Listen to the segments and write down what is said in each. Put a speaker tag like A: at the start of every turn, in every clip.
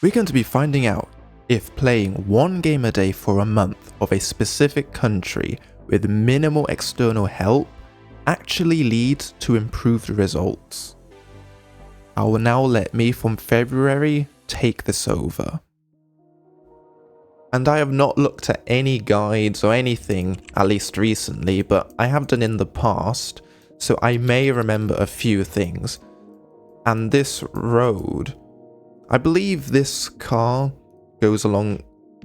A: We're going to be finding out if playing one game a day for a month of a specific country with minimal external help actually leads to improved results. I will now let me from February take this over. And I have not looked at any guides or anything, at least recently, but I have done in the past, so I may remember a few things. And this road, I believe this car goes along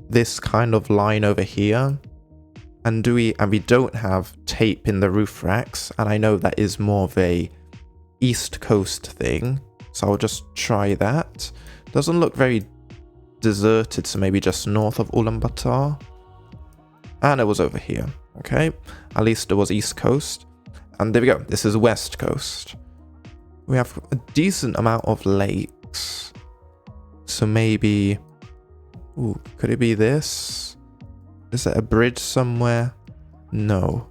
A: this kind of line over here. And we don't have tape in the roof racks, and I know that is more of a East Coast thing, so I'll just try that. Doesn't look very deserted, so maybe just north of Ulaanbaatar. And it was over here, okay? At least it was East Coast. And there we go, this is West Coast. We have a decent amount of lakes. So maybe... Ooh, could it be this? Is there a bridge somewhere? No.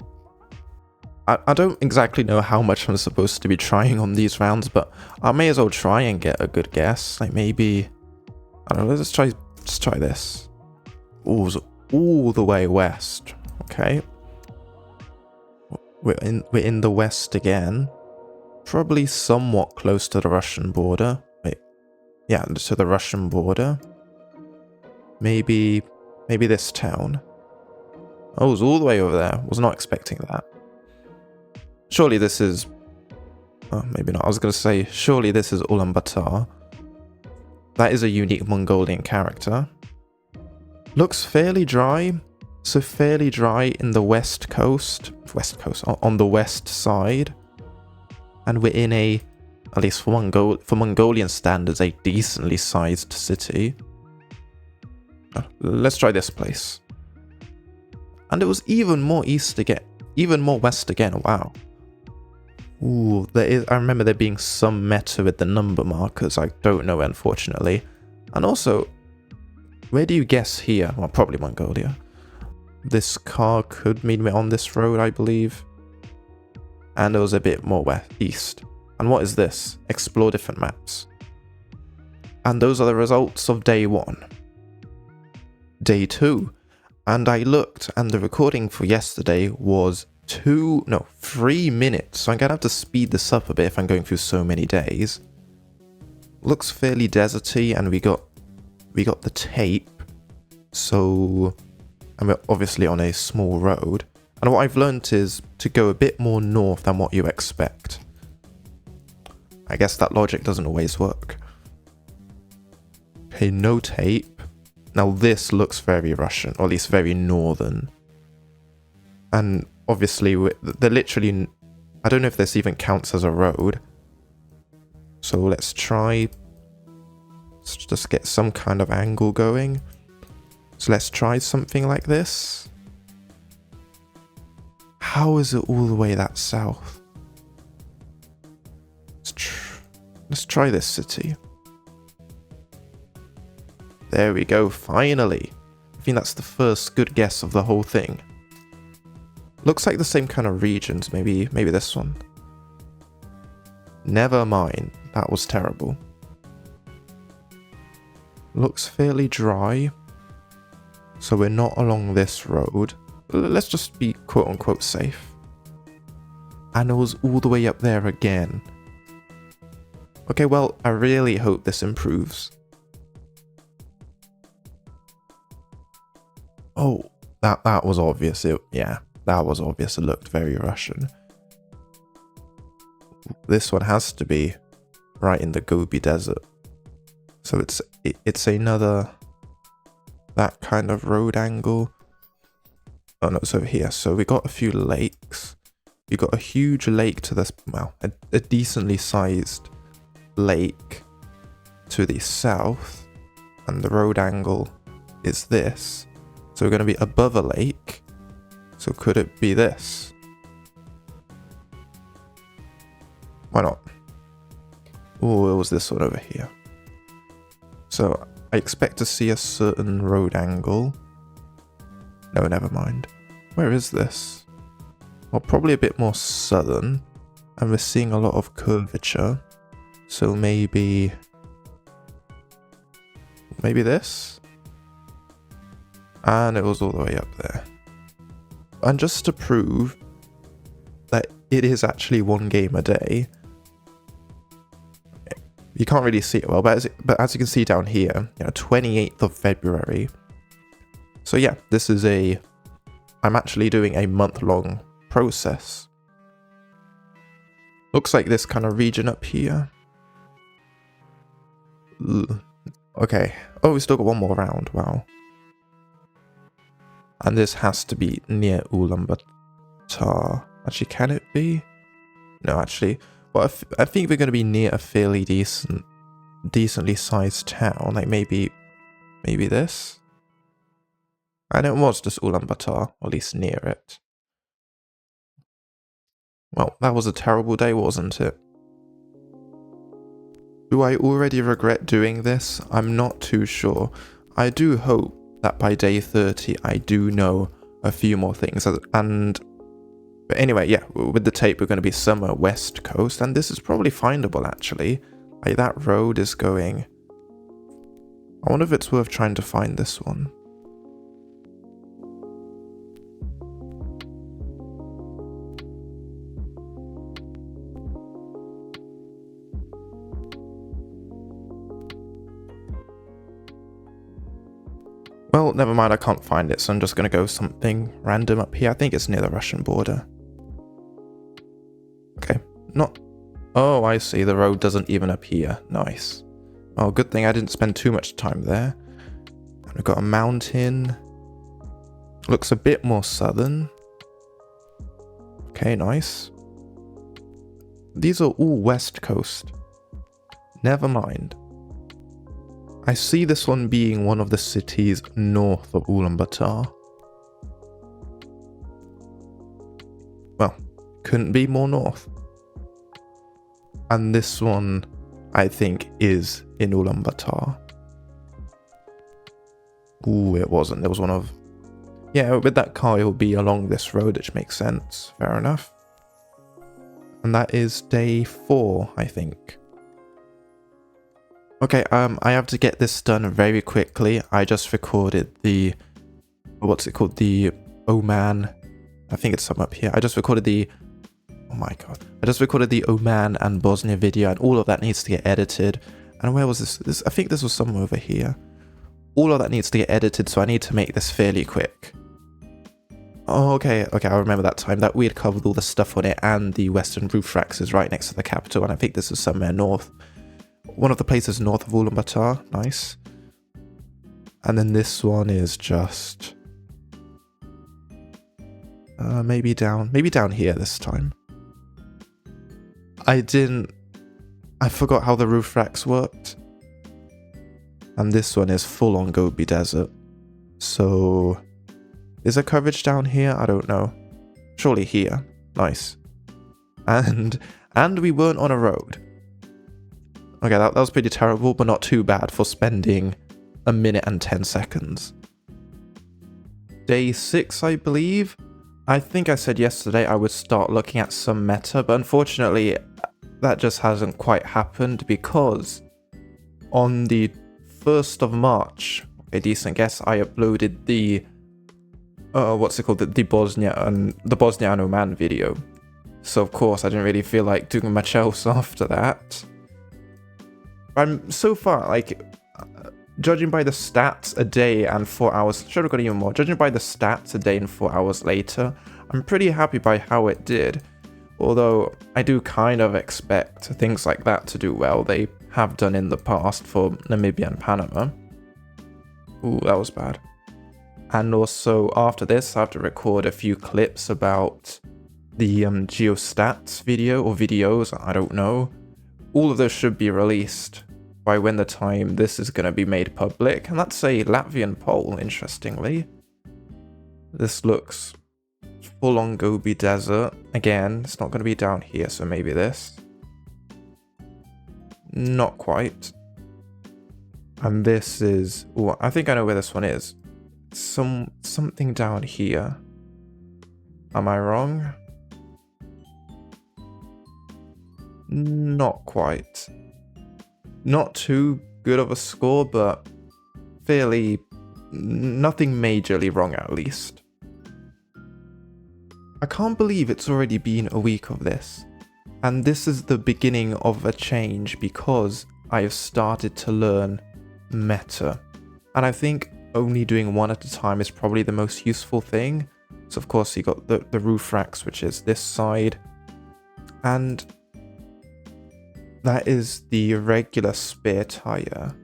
A: I don't exactly know how much I'm supposed to be trying on these rounds, but I may as well try and get a good guess. Like maybe... I don't know, let's try this. Ooh, it's all the way west. Okay. We're in the west again. Probably somewhat close to the Russian border. Wait. Yeah, to the Russian border. Maybe this town. Oh, it's all the way over there. Was not expecting that. Surely this is... Oh, maybe not. I was going to say, surely this is Ulaanbaatar. That is a unique Mongolian character. Looks fairly dry. So fairly dry in the west coast. On the west side. And we're in a, at least for Mongolian standards, a decently sized city. Let's try this place. And it was even more east again. Even more west again. Wow. Ooh, I remember there being some meta with the number markers. I don't know, unfortunately. And also, where do you guess here? Well, probably Mongolia. This car could mean we're on this road, I believe. And it was a bit more east. And what is this? Explore different maps. And those are the results of day 1. Day 2. And I looked, and the recording for yesterday was 3 minutes. So I'm going to have to speed this up a bit if I'm going through so many days. Looks fairly deserty, and we got the tape. So I'm obviously on a small road. And what I've learned is to go a bit more north than what you expect. I guess that logic doesn't always work. Okay, no tape. Now this looks very Russian, or at least very northern. And obviously, they're literally... I don't know if this even counts as a road. So let's try... Let's just get some kind of angle going. So let's try something like this. How is it all the way that south? Let's try this city. There we go, finally. I think that's the first good guess of the whole thing. Looks like the same kind of regions, maybe this one. Never mind, that was terrible. Looks fairly dry. So we're not along this road. Let's just be quote-unquote safe. And it was all the way up there again. Okay, well, I really hope this improves. Oh, that was obvious. That was obvious. It looked very Russian. This one has to be right in the Gobi Desert. So it's another... that kind of road angle. Oh no, it's over here. So we got a few lakes. We got a huge lake to this... Well, a decently sized lake to the south. And the road angle is this. So we're going to be above a lake. So could it be this? Why not? Oh, it was this one over here. So I expect to see a certain road angle. No, never mind. Where is this? Well, probably a bit more southern. And we're seeing a lot of curvature. So maybe... Maybe this? And it was all the way up there. And just to prove that it is actually one game a day, you can't really see it well, but as you can see down here, 28th of February. So yeah, I'm actually doing a month-long process. Looks like this kind of region up here. Ugh. Okay. Oh, we still got one more round. Wow. And this has to be near Ulaanbaatar. Actually, can it be? No, actually. Well, I think we're going to be near a fairly decently sized town. Like maybe this? And it was just Ulaanbaatar, or at least near it. Well, that was a terrible day, wasn't it? Do I already regret doing this? I'm not too sure. I do hope that by day 30 I do know a few more things. But anyway, yeah, with the tape we're going to be somewhere west coast, and this is probably findable actually. Like that road is going... I wonder if it's worth trying to find this one. Well, never mind, I can't find it, so I'm just going to go something random up here. I think it's near the Russian border. Okay, not... Oh, I see, the road doesn't even appear. Nice. Oh, good thing I didn't spend too much time there. And we've got a mountain. Looks a bit more southern. Okay, nice. These are all west coast. Never mind. I see this one being one of the cities north of Ulaanbaatar. Well, couldn't be more north. And this one, I think, is in Ulaanbaatar. Ooh, it wasn't. There was one of... Yeah, with that car, it will be along this road, which makes sense. Fair enough. And that is day 4, I think. Okay, I have to get this done very quickly. I just recorded the... What's it called? The Oman... I think it's somewhere up here. I just recorded the... Oh my god. I just recorded the Oman and Bosnia video, and all of that needs to get edited. And where was this? I think this was somewhere over here. All of that needs to get edited, so I need to make this fairly quick. Oh, okay, I remember that time that we had covered all the stuff on it, and the western roof racks is right next to the capital, and I think this is somewhere north. One of the places north of Ulaanbaatar. Nice. And then this one is just... maybe down here this time. I forgot how the roof racks worked. And this one is full on Gobi Desert. So... Is there coverage down here? I don't know. Surely here. Nice. And we weren't on a road. Okay, that was pretty terrible, but not too bad for spending 1 minute and 10 seconds. Day 6, I believe. I think I said yesterday I would start looking at some meta, but unfortunately that just hasn't quite happened because on the 1st of March, a decent guess, I uploaded the the Bosnia and Oman video. So of course I didn't really feel like doing much else after that. I'm so far, like, judging by the stats a day and 4 hours, should have got even more, judging by the stats a day and 4 hours later, I'm pretty happy by how it did. Although I do kind of expect things like that to do well. They have done in the past for Namibia and Panama. Ooh, that was bad. And also after this, I have to record a few clips about the geostats video, or videos, I don't know. All of those should be released by when the time this is going to be made public. And that's a Latvian poll, interestingly. This looks full on Gobi Desert. Again, it's not going to be down here, so maybe this. Not quite. And this is... Ooh, I think I know where this one is. Something down here. Am I wrong? Not quite. Not too good of a score, but nothing majorly wrong at least. I can't believe it's already been a week of this. And this is the beginning of a change because I have started to learn meta. And I think only doing one at a time is probably the most useful thing. So of course you got the roof racks, which is this side. And that is the regular spare tire.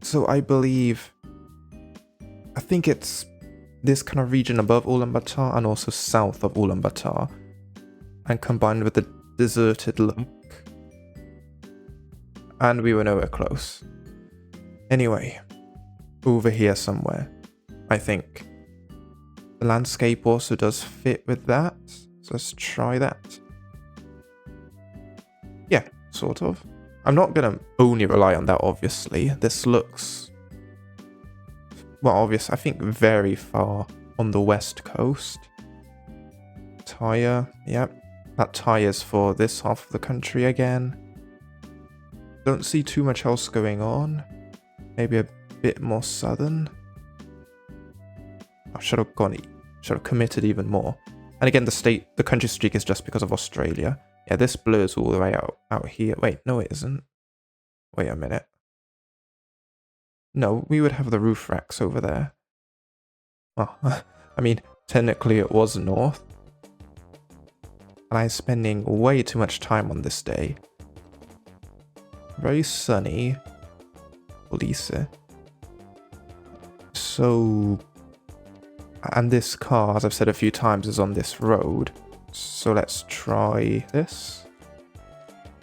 A: So I think it's this kind of region above Ulaanbaatar and also south of Ulaanbaatar. And combined with the deserted look. And we were nowhere close. Anyway, over here somewhere, I think. The landscape also does fit with that. So let's try that. Yeah, sort of. I'm not going to only rely on that, obviously. This looks, well, obvious, I think very far on the west coast. Tire, yep. That tire's for this half of the country again. Don't see too much else going on. Maybe a bit more southern. I should have committed even more. And again, the country streak is just because of Australia. Yeah, this blurs all the way out here. Wait, no it isn't. Wait a minute. No, we would have the roof racks over there. Oh, I mean, technically it was north. And I'm spending way too much time on this day. Very sunny. Lisa. So, and this car, as I've said a few times, is on this road. So let's try this.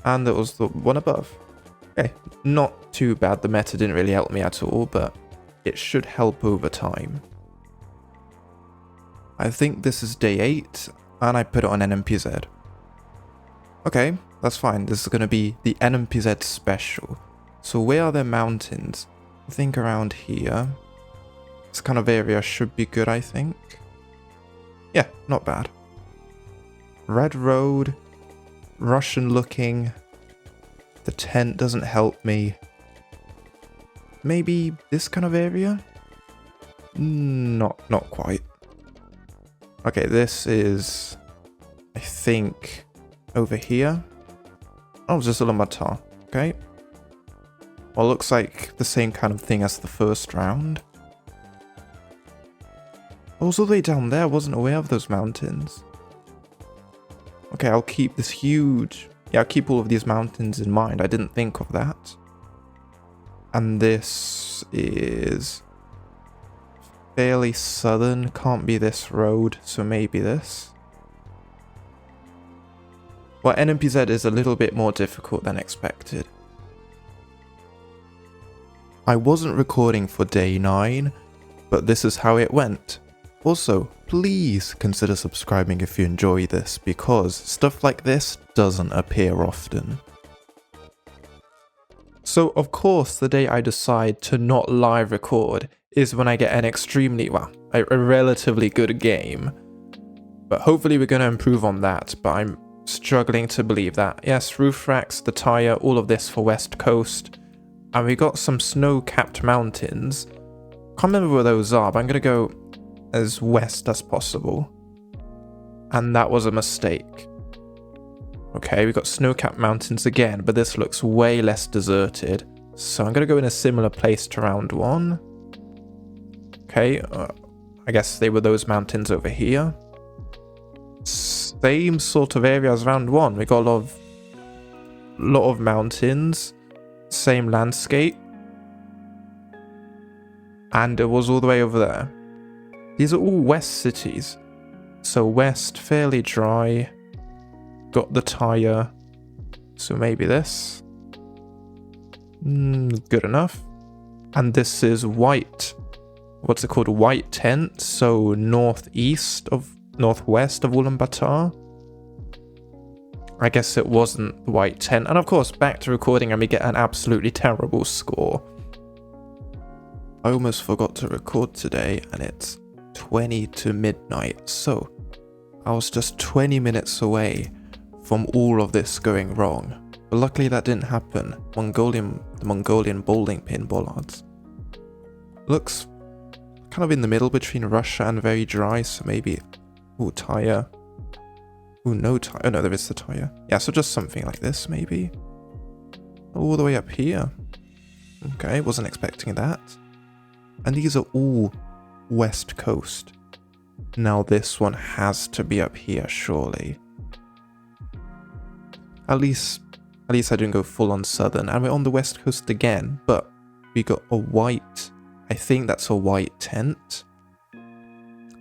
A: And there was the one above. Okay, not too bad. The meta didn't really help me at all, but it should help over time. I think this is day 8. And I put it on NMPZ. Okay, that's fine. This is going to be the NMPZ special. So where are there mountains? I think around here. This kind of area should be good, I think. Yeah, not bad. Red road. Russian looking. The tent doesn't help me. Maybe this kind of area? Not quite. Okay, this is, I think, over here. Oh, it's just Ulaanbaatar. Okay. Well, looks like the same kind of thing as the first round. Also, the way down there, I wasn't aware of those mountains. Okay, I'll keep this huge... Yeah, I'll keep all of these mountains in mind. I didn't think of that. And this is... fairly southern, can't be this road, so maybe this. Well, NMPZ is a little bit more difficult than expected. I wasn't recording for day 9, but this is how it went. Also, please consider subscribing if you enjoy this, because stuff like this doesn't appear often. So of course, the day I decide to not live record is when I get an extremely, well, a relatively good game. But hopefully we're going to improve on that, but I'm struggling to believe that. Yes, roof racks, the tire, all of this for West Coast. And we got some snow-capped mountains. Can't remember where those are, but I'm going to go as west as possible. And that was a mistake. Okay, we got snow-capped mountains again, but this looks way less deserted. So I'm going to go in a similar place to round 1. Okay, I guess they were those mountains over here. Same sort of area as round 1. We got a lot of mountains. Same landscape. And it was all the way over there. These are all west cities. So west, fairly dry. Got the tire. So maybe this. Good enough. And this is white. What's it called? White tent. So northwest of Ulaanbaatar. I guess it wasn't the white tent. And of course, back to recording and we get an absolutely terrible score. I almost forgot to record today and it's 20 to midnight. So I was just 20 minutes away from all of this going wrong. But luckily that didn't happen. The Mongolian bowling pin bollards. Looks kind of in the middle between Russia and very dry, so maybe... Ooh, tire. Ooh, no tire. Oh, no, there is the tire. Yeah, so just something like this, maybe. All the way up here. Okay, wasn't expecting that. And these are all west coast. Now this one has to be up here, surely. At least I didn't go full on southern. And we're on the west coast again, but we got a white... I think that's a white tent.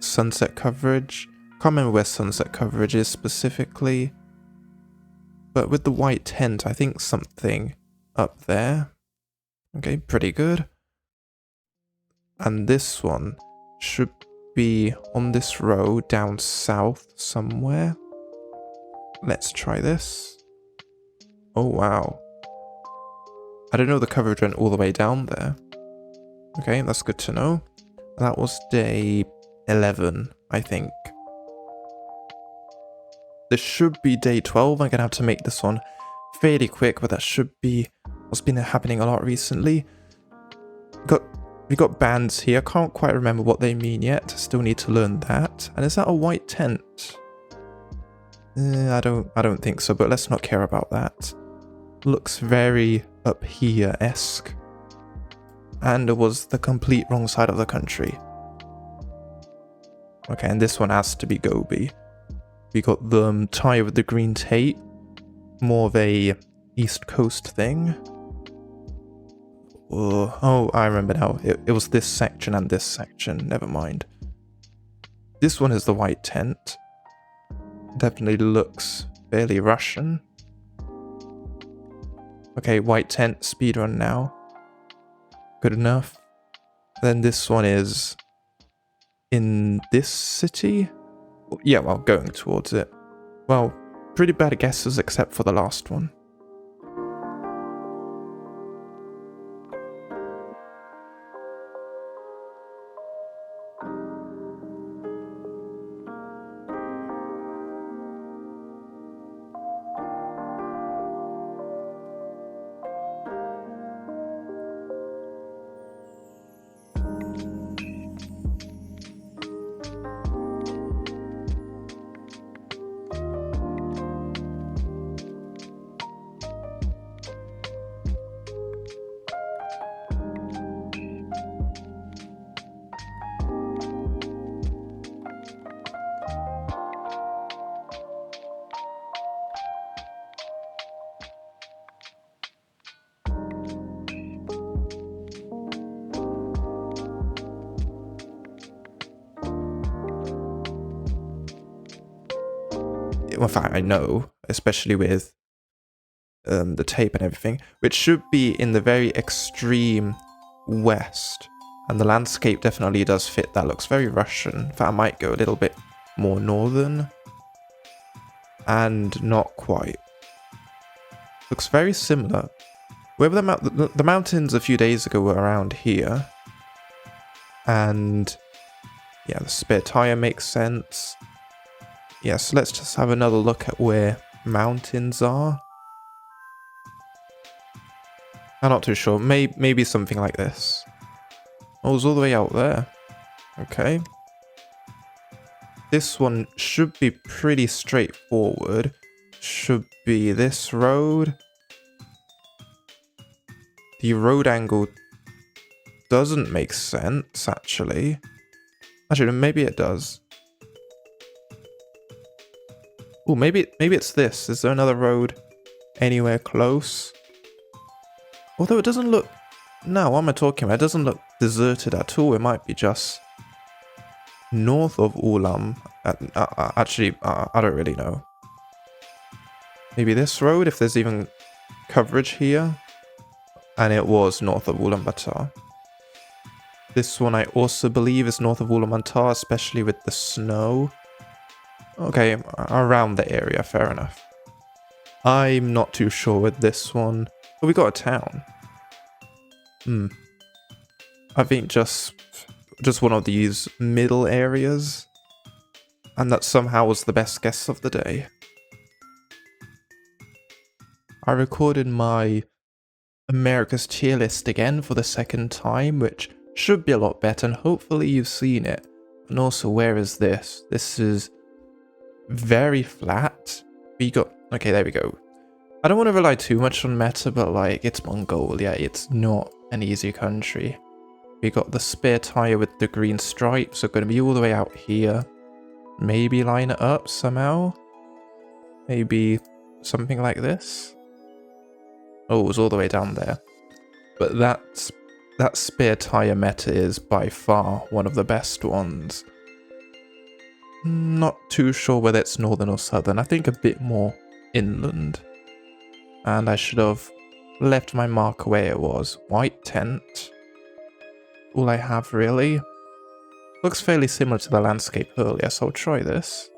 A: Sunset coverage. Can't remember where sunset coverage is specifically. But with the white tent, I think something up there. Okay, pretty good. And this one should be on this road down south somewhere. Let's try this. Oh, wow. I don't know the coverage went all the way down there. Okay, that's good to know. That was day 11, I think. This should be day 12. I'm going to have to make this one fairly quick, but that should be what's been happening a lot recently. We got bands here. Can't quite remember what they mean yet. Still need to learn that. And is that a white tent? I don't think so, but let's not care about that. Looks very up here-esque. And it was the complete wrong side of the country. Okay, and this one has to be Gobi. We got the tire with the green tape. More of a East Coast thing. Oh, I remember now. It was this section and this section. Never mind. This one is the white tent. Definitely looks fairly Russian. Okay, white tent, speedrun now. Good enough. Then this one is in this city? Yeah, well, going towards it. Well, pretty bad guesses except for the last one. In fact, I know, especially with the tape and everything, which should be in the very extreme west. And the landscape definitely does fit. That looks very Russian. In fact, I might go a little bit more northern. And not quite. Looks very similar. Wherever the mountains a few days ago were around here. And yeah, the spare tire makes sense. Yeah, so let's just have another look at where mountains are. I'm not too sure. Maybe something like this. Oh, it's all the way out there. Okay. This one should be pretty straightforward. Should be this road. The road angle doesn't make sense, actually. Actually, maybe it does. Oh, maybe it's this. Is there another road anywhere close? Although it doesn't look... No, what am I talking about? It doesn't look deserted at all. It might be just north of Ulam. Actually, I don't really know. Maybe this road, if there's even coverage here. And it was north of Ulaanbaatar. This one I also believe is north of Ulaanbaatar, especially with the snow. Okay, around the area, fair enough. I'm not too sure with this one. But we got a town. I think just one of these middle areas. And that somehow was the best guess of the day. I recorded my America's tier list again for the second time, which should be a lot better, and hopefully you've seen it. And also, where is this? This is very flat. We got... Okay, there we go. I don't want to rely too much on meta, but like, it's Mongolia. It's not an easy country. We got the spare tire with the green stripes, so going to be all the way out here. Maybe line it up somehow. Maybe something like this. Oh, it was all the way down there. But that spare tire meta is by far one of the best ones. Not too sure whether it's northern or southern. I think a bit more inland. And I should have left my marker where it was. White tent. All I have really. Looks fairly similar to the landscape earlier, so I'll try this.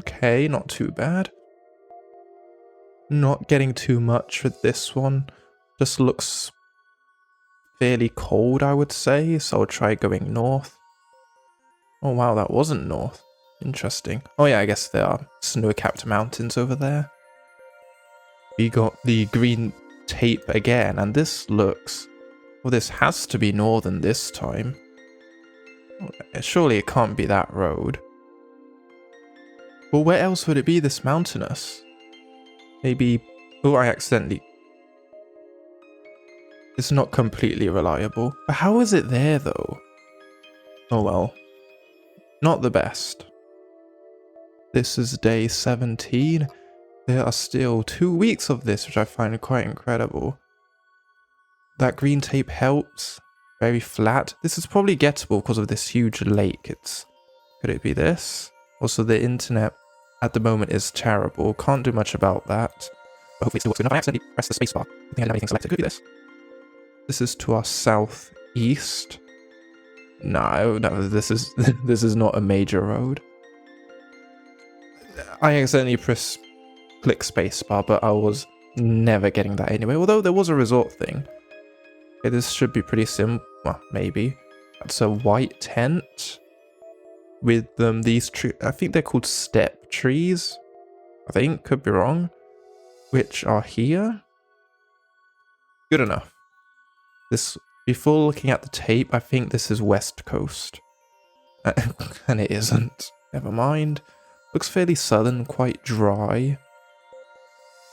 A: Okay, not too bad. Not getting too much with this one. Just looks fairly cold, I would say, so I'll try going north. Oh wow, that wasn't north. Interesting. Oh yeah, I guess there are snow-capped mountains over there. We got the green tape again, and this looks... Well, this has to be northern this time. Surely it can't be that road. Well, where else would it be this mountainous? Maybe... Oh, I accidentally... It's not completely reliable. But how is it there, though? Oh well. Not the best. This is day 17. There are still 2 weeks of this, which I find quite incredible. That green tape helps. Very flat. This is probably gettable because of this huge lake. Could it be this? Also, the internet at the moment is terrible. Can't do much about that. But hopefully it still works good enough. I accidentally pressed the spacebar. I think I didn't have anything selected. Could be this. This is to our southeast. No, this is not a major road. I accidentally click spacebar, but I was never getting that anyway. Although there was a resort thing. Okay, this should be pretty simple. Well, maybe. That's a white tent with these trees. I think they're called step trees. I think, could be wrong. Which are here. Good enough. This, before looking at the tape, I think this is West Coast. And it isn't. Never mind. Looks fairly southern, quite dry.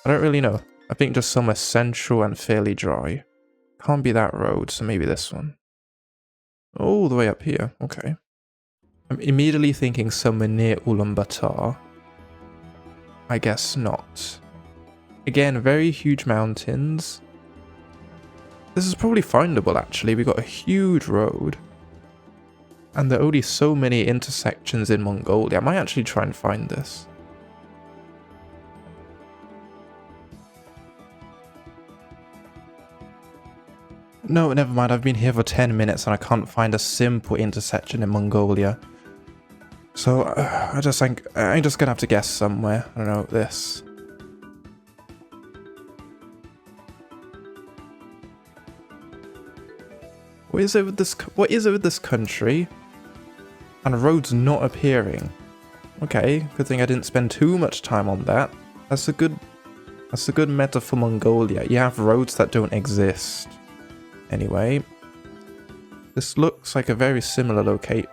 A: I don't really know. I think just somewhere central and fairly dry. Can't be that road, so maybe this one. All the way up here. Okay. I'm immediately thinking somewhere near Ulaanbaatar. I guess not. Again, very huge mountains. This is probably findable, actually. We got a huge road. And there are only so many intersections in Mongolia. I might actually try and find this. No, never mind. I've been here for 10 minutes and I can't find a simple intersection in Mongolia. So, I just think I'm just gonna have to guess somewhere. I don't know, this. What is it with this country? And roads not appearing. Okay, good thing I didn't spend too much time on that. That's a good meta for Mongolia. You have roads that don't exist. Anyway, this looks like a very similar locate.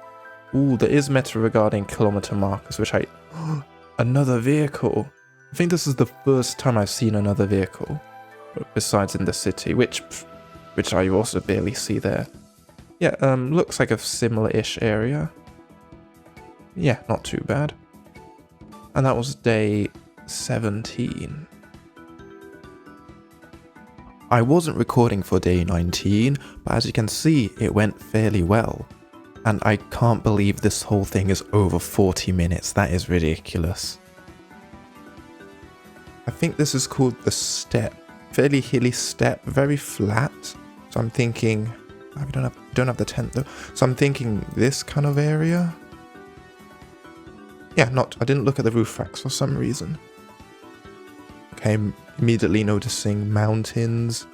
A: Ooh, there is meta regarding kilometer markers, which I... Another vehicle. I think this is the first time I've seen another vehicle. Besides in the city, which I also barely see there. Yeah, looks like a similar-ish area. Yeah, not too bad. And that was day 17. I wasn't recording for day 19, but as you can see, it went fairly well. And I can't believe this whole thing is over 40 minutes. That is ridiculous. I think this is called the steppe. Fairly hilly steppe, very flat. So I'm thinking, I don't have the tent though. So I'm thinking this kind of area. Yeah, I didn't look at the roof racks for some reason. Okay, immediately noticing mountains.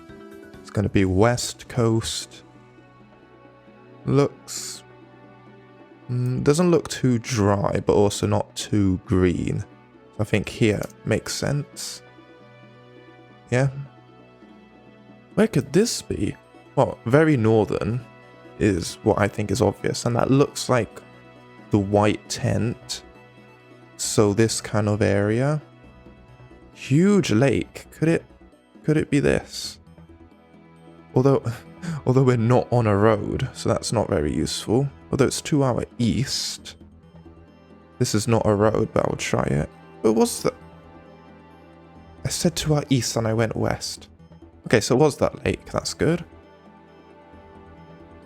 A: It's going to be West Coast. Looks... doesn't look too dry, but also not too green. So I think here makes sense. Yeah. Where could this be? well, very northern is what I think is obvious, and that looks like the white tent. So this kind of area. Huge lake. Could it be this? Although we're not on a road, so that's not very useful. Although it's 2 hour east. This is not a road, but I'll try it. But what's that? I said 2 hour east and I went west. Okay, so it was that lake. That's good.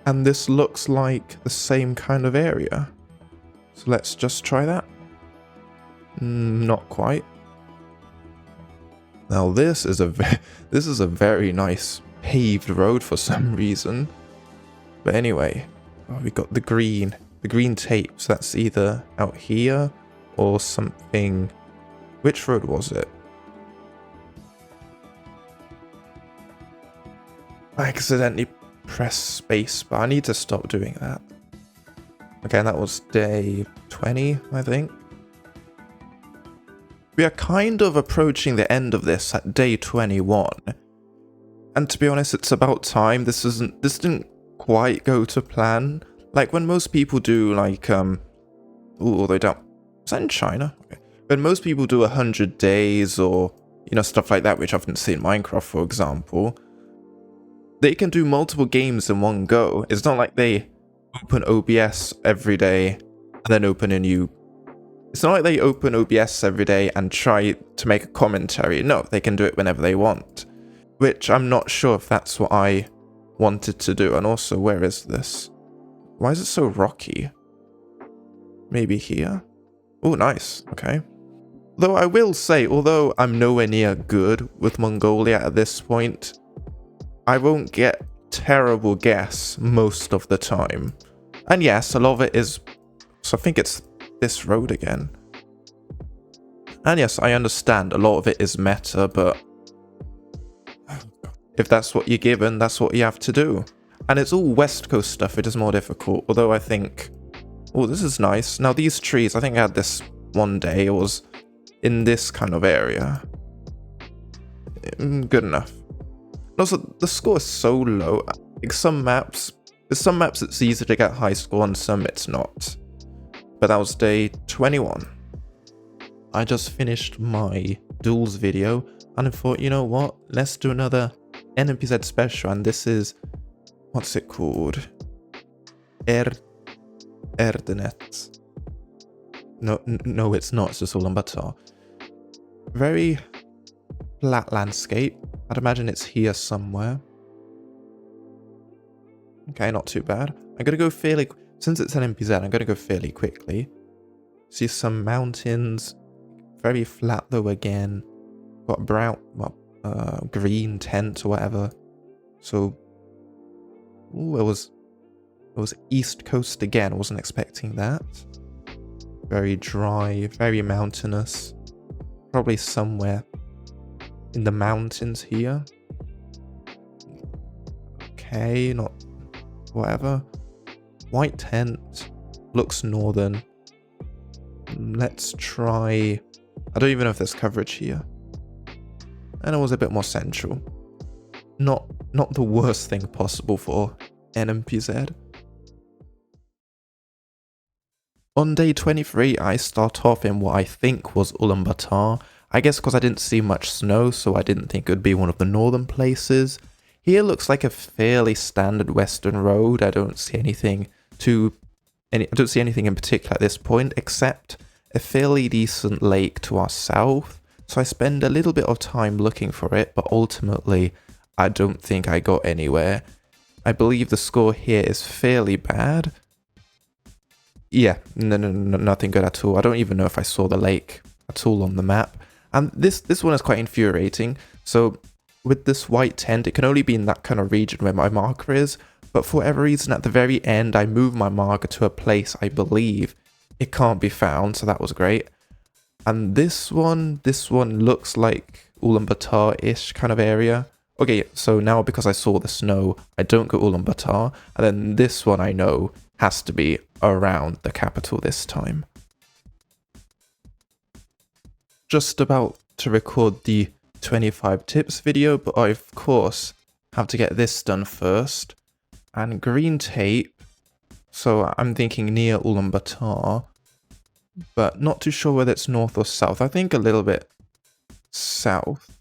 A: And this looks like the same kind of area. So let's just try that. Not quite. Now this is a very nice paved road for some reason. But anyway, we got the green tape. So that's either out here or something. Which road was it? I accidentally pressed space, but I need to stop doing that. Okay, and that was day 20, I think. We are kind of approaching the end of this at day 21. And to be honest, it's about time. This didn't quite go to plan. Like when most people do like ooh, they don't. Is that in China? Okay. When most people do 100 days or stuff like that, which I haven't seen in Minecraft, for example, they can do multiple games in one go. It's not like they open OBS every day and then open a new. It's not like they open OBS every day and try to make a commentary. No, they can do it whenever they want. Which I'm not sure if that's what I wanted to do. And also, where is this? Why is it so rocky? Maybe here? Oh, nice. Okay. Though I will say, although I'm nowhere near good with Mongolia at this point, I won't get terrible guess most of the time. And yes, a lot of it is. So I think it's this road again. And yes, I understand a lot of it is meta, but if that's what you're given, that's what you have to do. And it's all West Coast stuff, it is more difficult. Although I think, oh, this is nice. Now these trees, I think I had this one day, it was in this kind of area. Good enough. And also, the score is so low. Like some maps it's easy to get high score, and some it's not. But that was day 21. I just finished my duels video, and I thought, you know what? Let's do another NMPZ special, and this is, what's it called? Erdenet. No, it's not. It's just Ulaanbaatar. Very flat landscape. I'd imagine it's here somewhere. Okay, not too bad. I'm gonna go fairly. Since it's an NMPZ, I'm gonna go fairly quickly. See some mountains. Very flat though again. Got brown, green tent or whatever. So, ooh, it was East Coast again. I wasn't expecting that. Very dry, very mountainous. Probably somewhere in the mountains here. Okay, not whatever. White tent. Looks northern. Let's try. I don't even know if there's coverage here. And it was a bit more central. Not the worst thing possible for NMPZ. On day 23, I start off in what I think was Ulaanbaatar. I guess because I didn't see much snow, so I didn't think it would be one of the northern places. Here looks like a fairly standard western road. I don't see anything in particular at this point, except a fairly decent lake to our south. So I spend a little bit of time looking for it, but ultimately, I don't think I got anywhere. I believe the score here is fairly bad. Yeah, no, nothing good at all. I don't even know if I saw the lake at all on the map. And this one is quite infuriating. So with this white tent, it can only be in that kind of region where my marker is. But for whatever reason, at the very end, I moved my marker to a place I believe it can't be found. So that was great. And this one looks like Ulaanbaatar-ish kind of area. Okay, so now because I saw the snow, I don't go Ulaanbaatar. And then this one I know has to be around the capital this time. Just about to record the 25 tips video, but I of course Have to get this done first. And green tape. So I'm thinking near Ulaanbaatar. But not too sure whether it's north or south. I think a little bit south.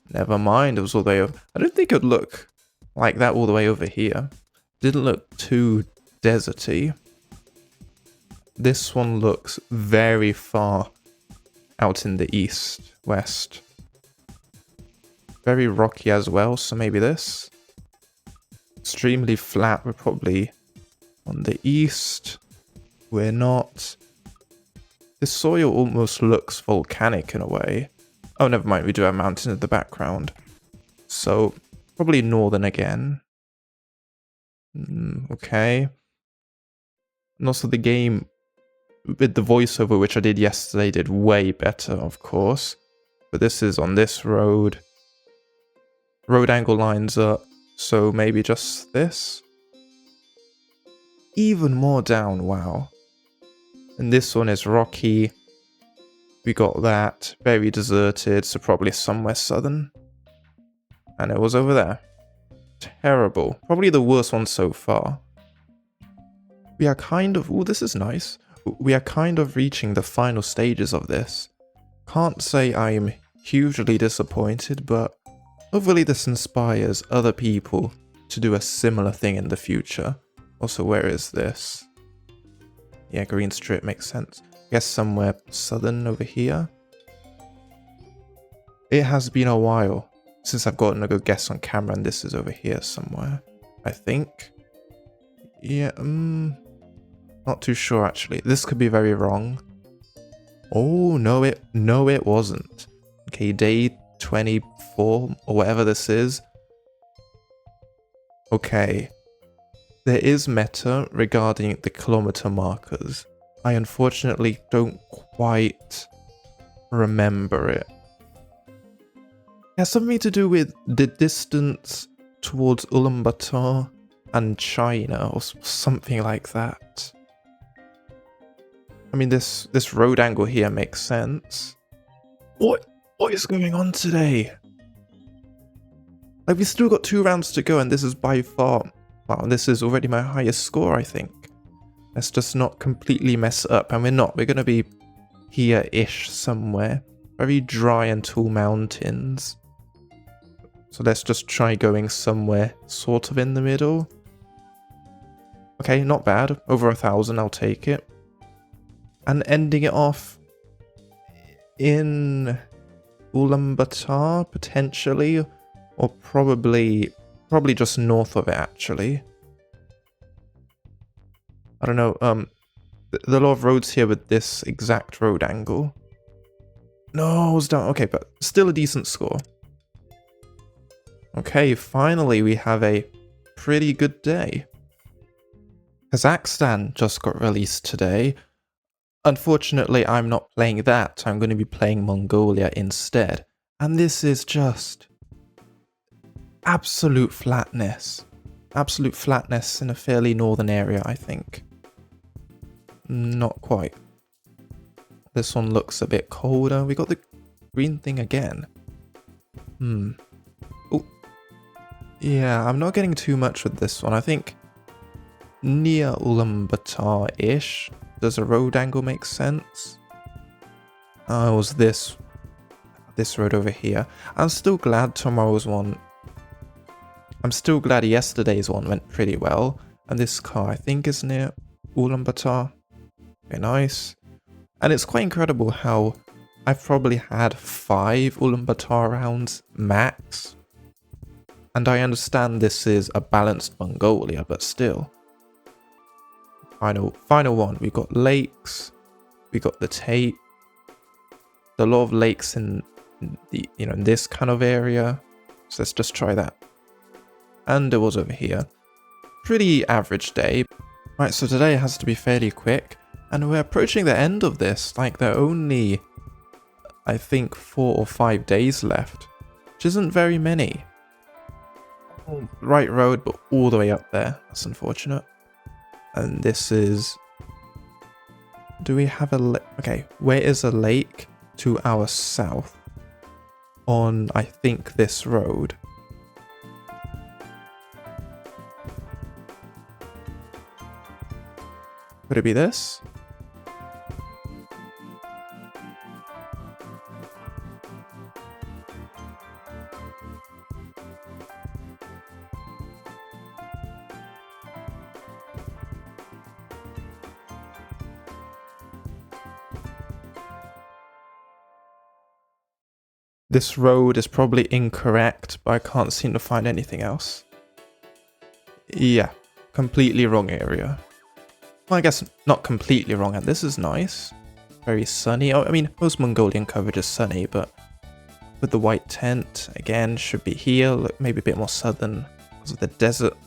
A: Never mind, it was all the way over. I don't think it would look like that all the way over here. Didn't look too deserty. This one looks very far out in the east, west. Very rocky as well, so maybe this. Extremely flat, we're probably on the east. We're not. This soil almost looks volcanic in a way. Oh, never mind, we do have mountains in the background. So, probably northern again. Okay. And also the game, with the voiceover, which I did yesterday, did way better, of course. But this is on this road. Road angle lines up, so maybe just this? Even more down, wow. And this one is rocky. We got that. Very deserted, so probably somewhere southern. And it was over there. Terrible. Probably the worst one so far. We are kind of... Ooh, this is nice. We are kind of reaching the final stages of this. Can't say I am hugely disappointed, but hopefully this inspires other people to do a similar thing in the future. Also, where is this? Yeah, green strip makes sense. I guess somewhere southern over here. It has been a while since I've gotten a good guess on camera, and this is over here somewhere, I think. Yeah, not too sure actually. This could be very wrong. Oh, no it wasn't. Okay, day 24 or whatever this is. Okay. There is meta regarding the kilometer markers. I unfortunately don't quite remember it. It has something to do with the distance towards Ulaanbaatar and China or something like that. I mean, this road angle here makes sense. What is going on today? Like, we still got 2 rounds to go, and this is by far... Wow, this is already my highest score, I think. Let's just not completely mess it up, and we're not. We're going to be here-ish somewhere. Very dry and tall mountains. So let's just try going somewhere sort of in the middle. Okay, not bad. Over 1,000, I'll take it. And ending it off in Ulaanbaatar, potentially. Or probably just north of it, actually. I don't know, there are a lot of roads here with this exact road angle. No, I was down. Okay, but still a decent score. Okay, finally we have a pretty good day. Kazakhstan just got released today. Unfortunately, I'm not playing that. I'm going to be playing Mongolia instead. And this is just... absolute flatness. Absolute flatness in a fairly northern area, I think. Not quite. This one looks a bit colder. We got the green thing again. Oh. Yeah, I'm not getting too much with this one. I think near Ulaanbaatar-ish. Does a road angle make sense? Oh, it was this road over here. I'm still glad tomorrow's one... I'm still glad yesterday's one went pretty well. And this car, I think, is near Ulaanbaatar. Very nice. And it's quite incredible how I've probably had 5 Ulaanbaatar rounds max. And I understand this is a balanced Mongolia, but still. Final one. We got lakes. We got the tape. A lot of lakes in the in this kind of area. So let's just try that. And it was over here. Pretty average day. Right, so today has to be fairly quick. And we're approaching the end of this. Like, there are only, I think, 4 or 5 days left. Which isn't very many. Right road, but all the way up there. That's unfortunate. And this is... Do we have a lake? Okay, where is a lake to our south? on, I think, this road. Could it be this? This road is probably incorrect, but I can't seem to find anything else. Yeah, completely wrong area. Well, I guess not completely wrong, and this is nice. Very sunny. Oh, I mean, most Mongolian coverage is sunny, but with the white tent, again, should be here. Look, maybe a bit more southern because of the desert.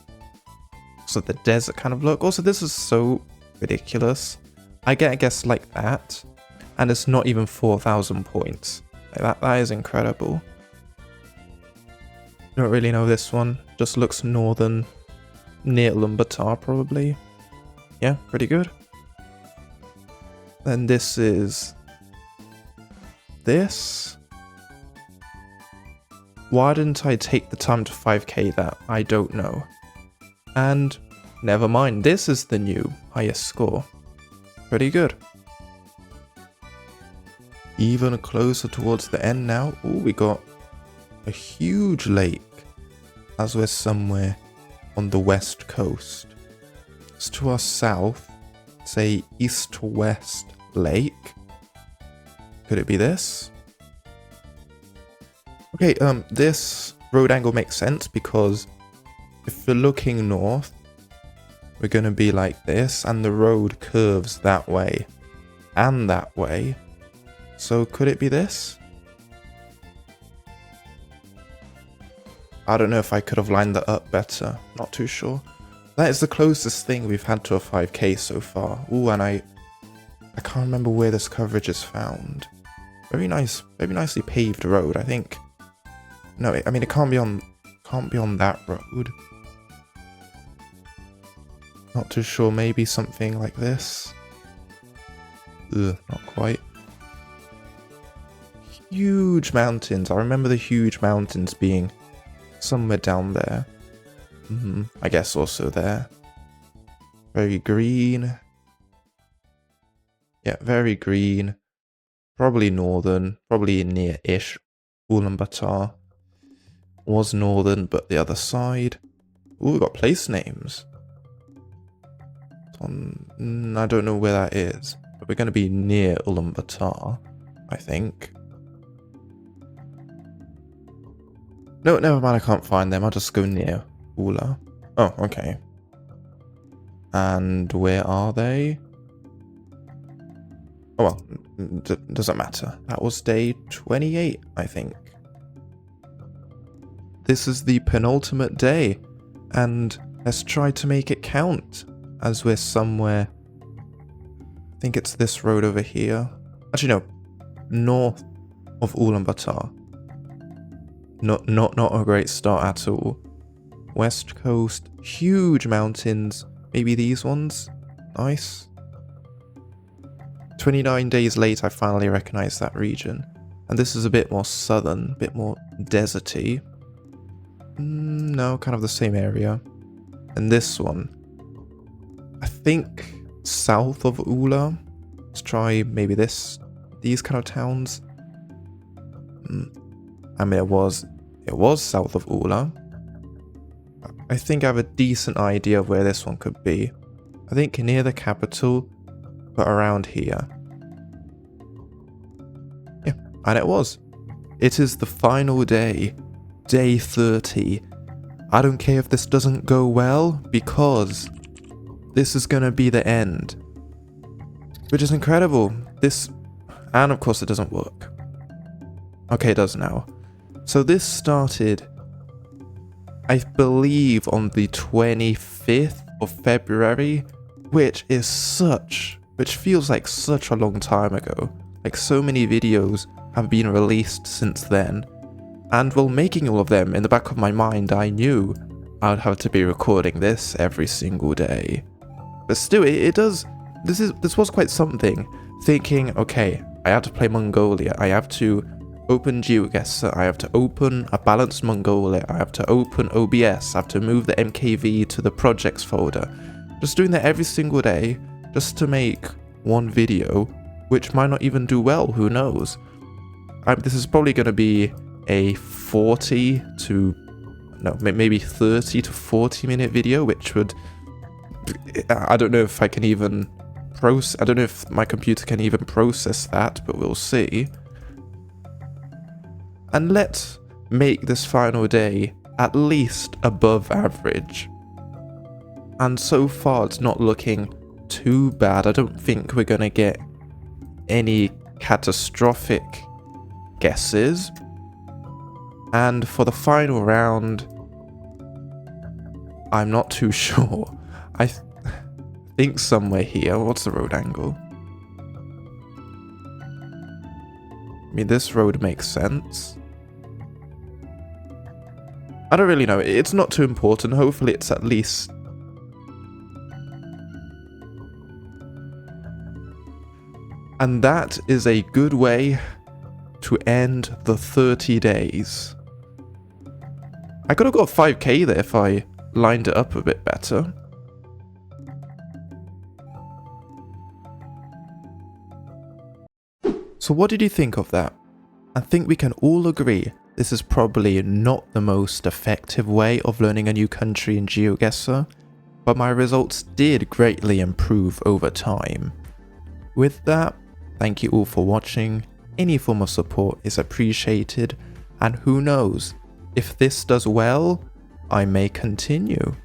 A: So the desert kind of look. Also, this is so ridiculous. I get a guess like that, and it's not even 4,000 points. Like that is incredible. Don't really know this one. Just looks northern, near Ulaanbaatar probably. Yeah, pretty good. Then this is this. Why didn't I take the time to 5k that? I don't know. And never mind, this is the new highest score. Pretty good. Even closer towards the end now. Oh, we got a huge lake as we're somewhere on the west coast. It's to our south, say east to west lake. Could it be this? Okay, this road angle makes sense because if we're looking north, we're going to be like this, and the road curves that way and that way. So could it be this? I don't know if I could have lined that up better. Not too sure. That is the closest thing we've had to a 5k so far. Ooh, and I can't remember where this coverage is found. Very nice, very nicely paved road, I think. No, I mean it can't be on that road. Not too sure. Maybe something like this. Ugh, not quite. Huge mountains. I remember the huge mountains being somewhere down there. I guess also there. Very green. Yeah, very green. Probably northern. Probably near-ish. Ulaanbaatar. Was northern, but the other side. Ooh, we got place names. I don't know where that is. But we're going to be near Ulaanbaatar, I think. No, never mind, I can't find them. I'll just go near Ula. Oh, okay. And where are they? Oh well, doesn't matter. That was day 28, I think. This is the penultimate day, and let's try to make it count, as we're somewhere... I think it's this road over here. Actually, no. North of Ulaanbaatar. Not a great start at all. West coast, huge mountains. Maybe these ones? Nice. 29 days late, I finally recognize that region. And this is a bit more southern, a bit more deserty. No, kind of the same area. And this one, I think south of Ula. Let's try maybe these kind of towns. I mean, it was south of Ula. I think I have a decent idea of where this one could be. I think near the capital, but around here. Yeah, and it was. It is the final day, day 30. I don't care if this doesn't go well, because this is gonna be the end. Which is incredible. And of course it doesn't work. Okay, it does now. So this started, I believe, on the 25th of February, which feels like such a long time ago. Like, so many videos have been released since then, and while making all of them, in the back of my mind, I knew I would have to be recording this every single day. But still, this was quite something. Thinking, okay, I have to play Mongolia, I have to open Geoguessr, I have to open A Balanced Mongolia, I have to open OBS, I have to move the MKV to the projects folder. Just doing that every single day, just to make one video, which might not even do well, who knows. This is probably going to be a 40 to, no, maybe 30 to 40 minute video, which would, I don't know if I can even I don't know if my computer can even process that, but we'll see. And let's make this final day at least above average. And so far it's not looking too bad. I don't think we're gonna get any catastrophic guesses. And for the final round, I'm not too sure. I think somewhere here. What's the road angle? I mean, this road makes sense. I don't really know. It's not too important. Hopefully it's at least... And that is a good way to end the 30 days. I could have got 5k there if I lined it up a bit better. So what did you think of that? I think we can all agree this is probably not the most effective way of learning a new country in Geoguessr, but my results did greatly improve over time. With that, thank you all for watching. Any form of support is appreciated, and who knows, if this does well, I may continue.